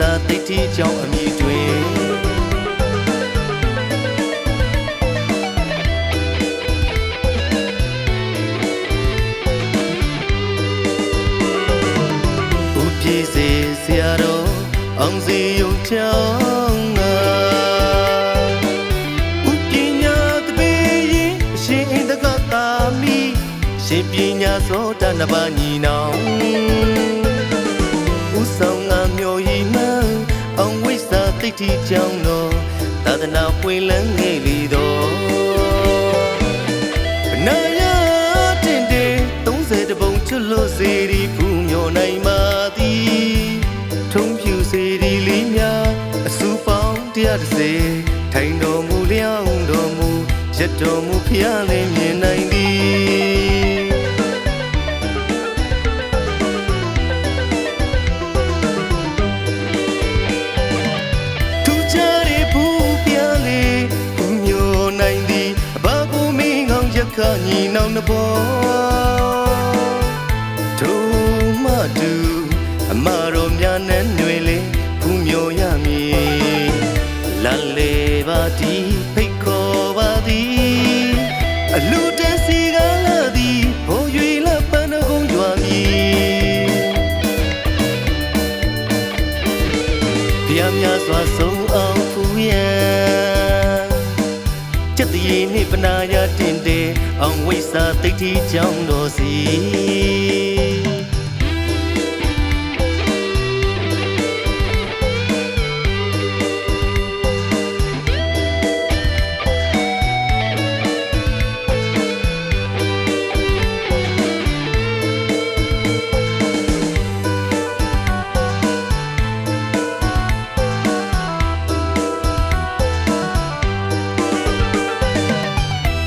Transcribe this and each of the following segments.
စာတိတ်တီကြောင့်အမိတွင်ဦးပြေစေဆရာတော်အောင်စီယုံချောင်းငါဦးပညာတပေရင်အရှင်အိန္ဒကတာမီရှင်ပညာသောတဏ္ဍပါညီနောင်ဦးဆောင်ငါမျိုးဤမှန်အောင်ဝိစာတိတ်တီကြောင့်တော်သာသနာပွင့်လန်းငယ်လီတော်နာယတင်တဲ့30တပုံချွတ်လို့စေရီဖူးမြော်နိုင်ပါသည်ထုံးဖြူစေရီလေးများအစူပေါင်း130ထိုင်တော်မူလျောင်းတော်မူရတ်တော်မူဖျားလည်းမြင်နိုင်သည်သူချရီဖူးပြလေးဖူးမြော်နိုင်သည်ဘာကူမင်းကောင်းရခညီနောင်နှပေါ်ထိုမတူအမတော်များနဲ့ຫນွေလေးဖူးမြော်ရမည်လာလေပါတီဖိတ်ခေါ်ပါသည်အလူတစီကလာသည်ဘိုးရွေလာပန်းကုန်းကြွားမည်ပြာများစွာဆုံးအောင်ဖူးရန်ကျက်တည်နှင့်ပနာရတင်တဲ့အောင်ဝိစာတိတ်တီကြောင့်တော်စီ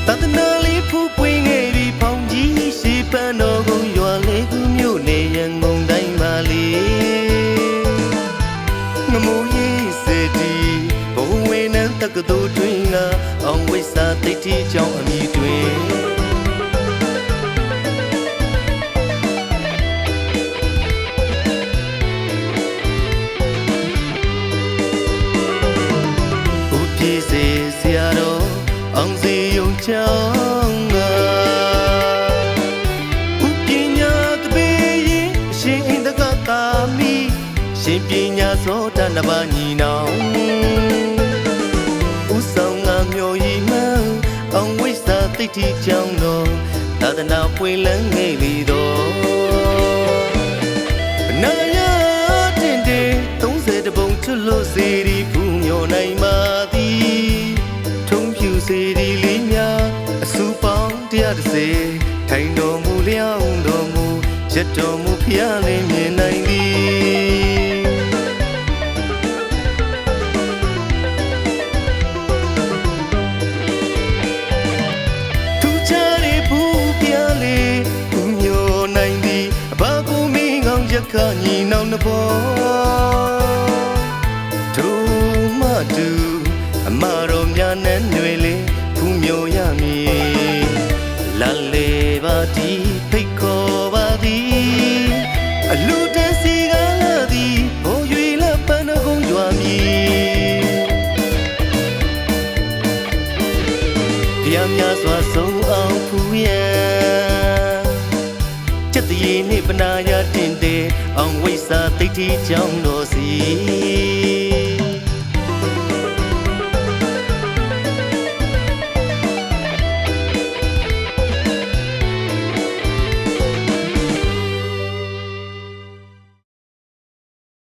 သာသနာလေးဖူးပွင့်ငယ်ပြီးဖောင်ကြီးရှိပန်းတော်ကိုရွာလေးကူမြို့နေရန်ကုန်တိုင်းပါလေငမိုးရေးစေတီဘုံဝေနန်းတက္ကသိုလ်တွင်ကအောင်ဝိစာတိတ်တီကြောင့်အမိတွင်ဦးပြေစေဆရာတော်အောင်စီယုံချောင်းငါဦးပညာတပေရင်အရှင်အိန္ဒကတာမီရှင်ပညာသောတဏ္ဍပါညီနောင်ဦးဆောင်ငါမျိုးဤမှန်အောင်ဝိစာတိတ်တီကြောင့်တော်သာသနာပွင့်လန်းငယ်လီတော်နာယတင်တဲ့30တပုံချွတ်လို့စေရီဖူးမြော်နိုင်ပါသည်ထုံးဖြူစေရီလေးများအစူပေါင်း130ထိုင်တော်မူလျောင်းတော်မူရတ်တော်မူဖျားလည်းမြင်နိုင်သည်သူချရီဖူးပြလေးဖူးမြော်နိုင်သည်ဘာကူမင်းကောင်းရခညီနောင်နှပေါ်ထိုမတူအမတော်များနဲ့ຫນွေလေးဖူးမြော်ရမည်လာလေပါတီဖိတ်ခေါ်ပါသည်အလူတစီကလာသည်ဘိုးရွေလာပန်းကုန်းကြွားမည်ပြာများစွာဆုံးအောင်ဖူးရန်ကျက်တည်နှင့်ပနာရတင်တဲ့အောင်ဝိစာတိတ်တီကြောင့်တော်စီ